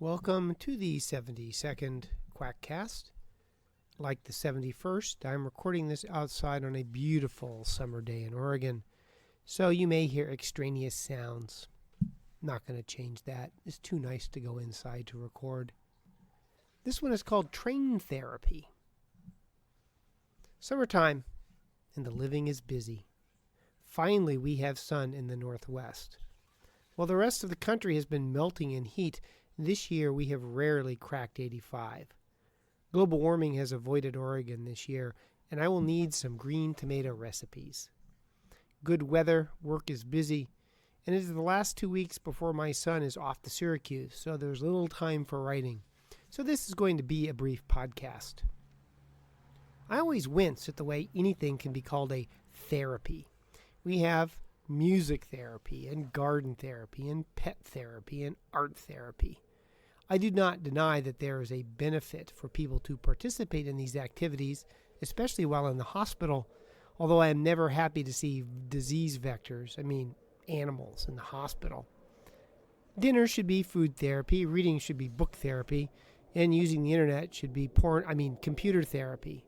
Welcome to the 72nd Quackcast. Like the 71st, I'm recording this outside on a beautiful summer day in Oregon, so you may hear extraneous sounds. Not going to change that. It's too nice to go inside to record. This one is called Train Therapy. Summertime, and the living is busy. Finally, we have sun in the northwest. While the rest of the country has been melting in heat, this year we have rarely cracked 85. Global warming has avoided Oregon this year, and I will need some green tomato recipes. Good weather, work is busy, and it is the last 2 weeks before my son is off to Syracuse, so there's little time for writing. So this is going to be a brief podcast. I always wince at the way anything can be called a therapy. We have music therapy and garden therapy and pet therapy and art therapy. I do not deny that there is a benefit for people to participate in these activities, especially while in the hospital, although I am never happy to see disease vectors, animals, in the hospital. Dinner should be food therapy, reading should be book therapy, and using the internet should be computer therapy.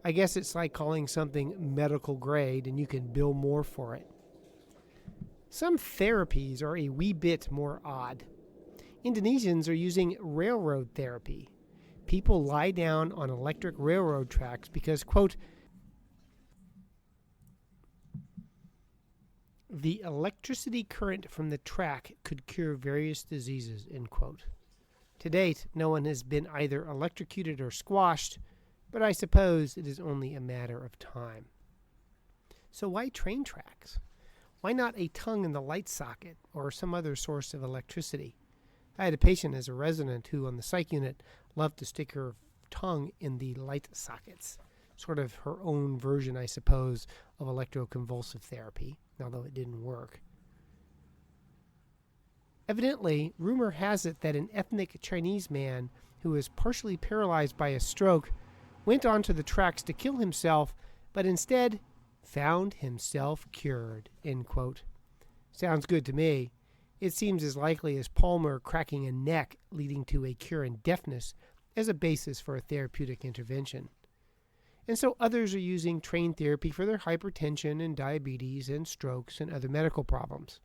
I guess it's like calling something medical grade and you can bill more for it. Some therapies are a wee bit more odd. Indonesians are using railroad therapy. People lie down on electric railroad tracks because, quote, the electricity current from the track could cure various diseases, end quote. To date, no one has been either electrocuted or squashed, but I suppose it is only a matter of time. So why train tracks? Why not a tongue in the light socket or some other source of electricity? I had a patient as a resident who, on the psych unit, loved to stick her tongue in the light sockets. Sort of her own version, I suppose, of electroconvulsive therapy, although it didn't work. Evidently, rumor has it that an ethnic Chinese man who was partially paralyzed by a stroke went onto the tracks to kill himself, but instead found himself cured, end quote. Sounds good to me. It seems as likely as Palmer cracking a neck leading to a cure in deafness as a basis for a therapeutic intervention. And so others are using train therapy for their hypertension and diabetes and strokes and other medical problems.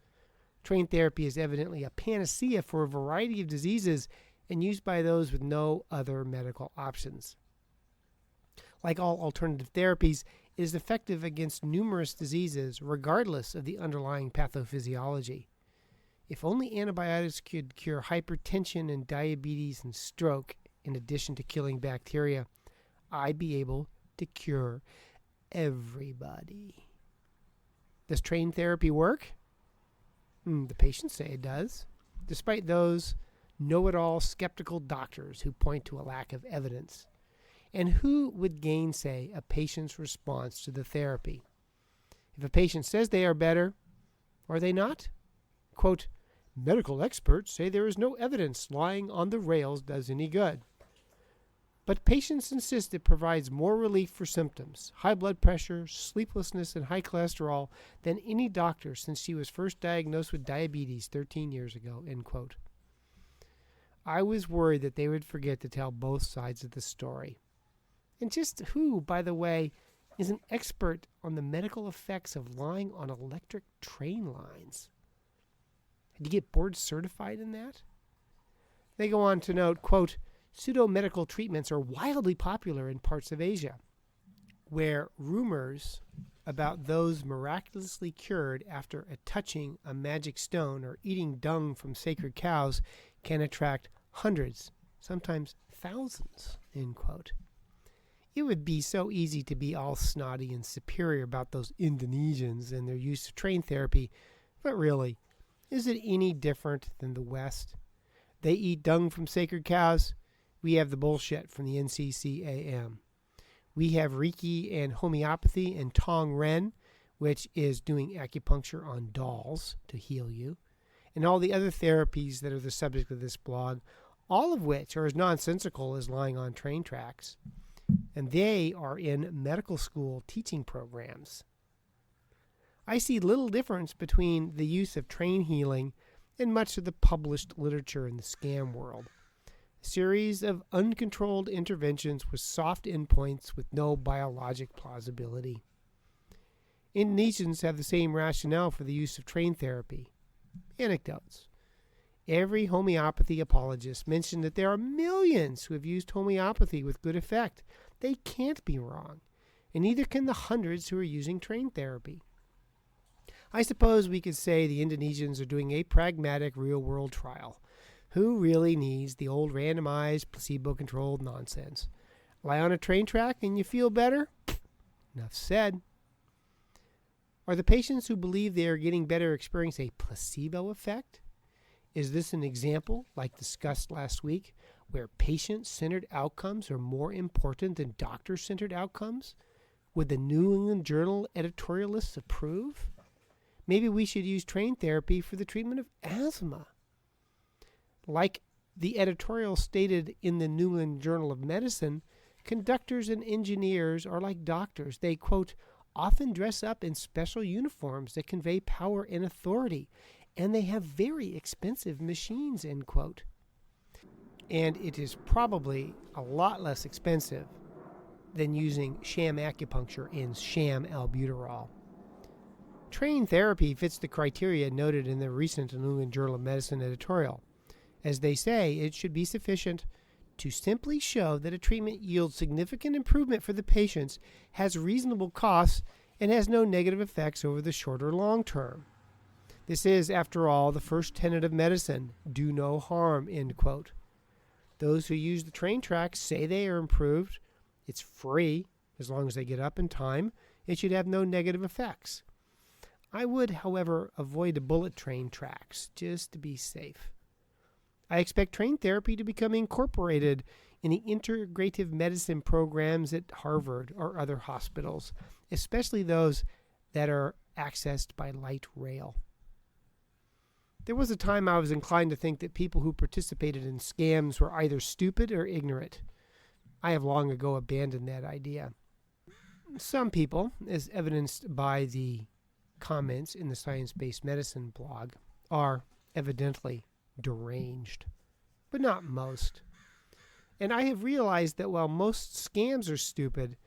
Train therapy is evidently a panacea for a variety of diseases and used by those with no other medical options. Like all alternative therapies, it is effective against numerous diseases regardless of the underlying pathophysiology. If only antibiotics could cure hypertension and diabetes and stroke, in addition to killing bacteria, I'd be able to cure everybody. Does train therapy work? The patients say it does, despite those know-it-all skeptical doctors who point to a lack of evidence. And who would gainsay a patient's response to the therapy? If a patient says they are better, are they not? Quote, medical experts say there is no evidence lying on the rails does any good. But patients insist it provides more relief for symptoms, high blood pressure, sleeplessness, and high cholesterol than any doctor since she was first diagnosed with diabetes 13 years ago, end quote. I was worried that they would forget to tell both sides of the story. And just who, by the way, is an expert on the medical effects of lying on electric train lines? Did you get board certified in that? They go on to note, quote, pseudo-medical treatments are wildly popular in parts of Asia, where rumors about those miraculously cured after touching a magic stone or eating dung from sacred cows can attract hundreds, sometimes thousands, end quote. It would be so easy to be all snotty and superior about those Indonesians and their use of train therapy, but really, is it any different than the West? They eat dung from sacred cows. We have the bullshit from the NCCAM. We have Reiki and homeopathy and Tong Ren, which is doing acupuncture on dolls to heal you, and all the other therapies that are the subject of this blog, all of which are as nonsensical as lying on train tracks. And they are in medical school teaching programs. I see little difference between the use of train healing and much of the published literature in the scam world. A series of uncontrolled interventions with soft endpoints with no biologic plausibility. Indonesians have the same rationale for the use of train therapy. Anecdotes. Every homeopathy apologist mentioned that there are millions who have used homeopathy with good effect. They can't be wrong, and neither can the hundreds who are using train therapy. I suppose we could say the Indonesians are doing a pragmatic real-world trial. Who really needs the old randomized, placebo-controlled nonsense? Lie on a train track and you feel better? Enough said. Are the patients who believe they are getting better experiencing a placebo effect? Is this an example, like discussed last week, where patient-centered outcomes are more important than doctor-centered outcomes? Would the New England Journal editorialists approve? Maybe we should use train therapy for the treatment of asthma. Like the editorial stated in the New England Journal of Medicine, conductors and engineers are like doctors. They, quote, often dress up in special uniforms that convey power and authority, and they have very expensive machines, end quote. And it is probably a lot less expensive than using sham acupuncture and sham albuterol. Train therapy fits the criteria noted in the recent New England Journal of Medicine editorial. As they say, it should be sufficient to simply show that a treatment yields significant improvement for the patients, has reasonable costs, and has no negative effects over the short or long term. This is, after all, the first tenet of medicine, do no harm, end quote. Those who use the train tracks say they are improved. It's free, as long as they get up in time. It should have no negative effects. I would, however, avoid bullet train tracks, just to be safe. I expect train therapy to become incorporated in the integrative medicine programs at Harvard or other hospitals, especially those that are accessed by light rail. There was a time I was inclined to think that people who participated in scams were either stupid or ignorant. I have long ago abandoned that idea. Some people, as evidenced by the comments in the Science-Based Medicine blog, are evidently deranged, but not most. And I have realized that while most scams are stupid,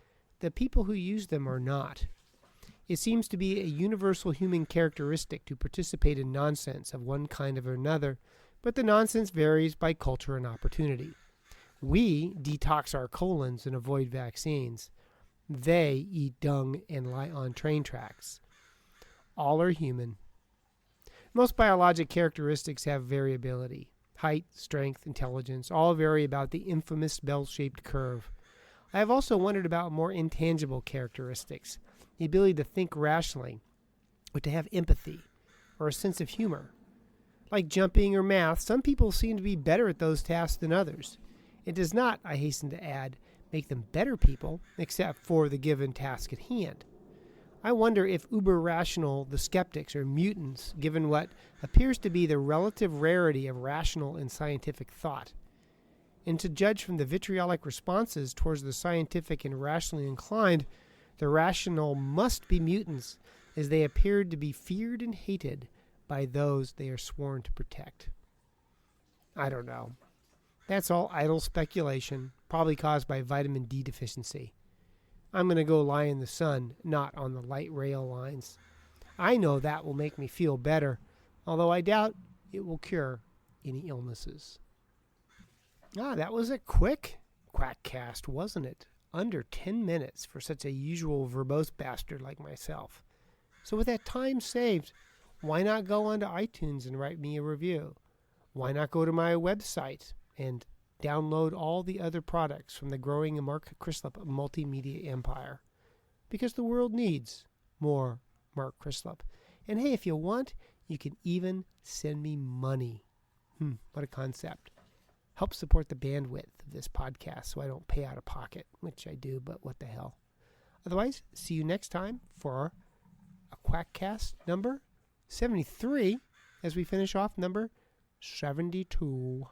the people who use them are not. It seems to be a universal human characteristic to participate in nonsense of one kind or another, but the nonsense varies by culture and opportunity. We detox our colons and avoid vaccines. They eat dung and lie on train tracks. All are human. Most biologic characteristics have variability. Height, strength, intelligence, all vary about the infamous bell-shaped curve. I have also wondered about more intangible characteristics, the ability to think rationally, or to have empathy, or a sense of humor. Like jumping or math, some people seem to be better at those tasks than others. It does not, I hasten to add, make them better people, except for the given task at hand. I wonder if uber-rational the skeptics are mutants, given what appears to be the relative rarity of rational and scientific thought. And to judge from the vitriolic responses towards the scientific and rationally inclined, the rational must be mutants, as they appeared to be feared and hated by those they are sworn to protect. I don't know. That's all idle speculation, probably caused by vitamin D deficiency. I'm going to go lie in the sun, not on the light rail lines. I know that will make me feel better, although I doubt it will cure any illnesses. That was a quick Quackcast, wasn't it? Under 10 minutes for such a usual verbose bastard like myself. So with that time saved, why not go onto iTunes and write me a review? Why not go to my website and download all the other products from the growing Mark Crislip multimedia empire? Because the world needs more Mark Crislip. And hey, if you want, you can even send me money. What a concept. Help support the bandwidth of this podcast so I don't pay out of pocket, which I do, but what the hell. Otherwise, see you next time for a Quackcast number 73 as we finish off number 72.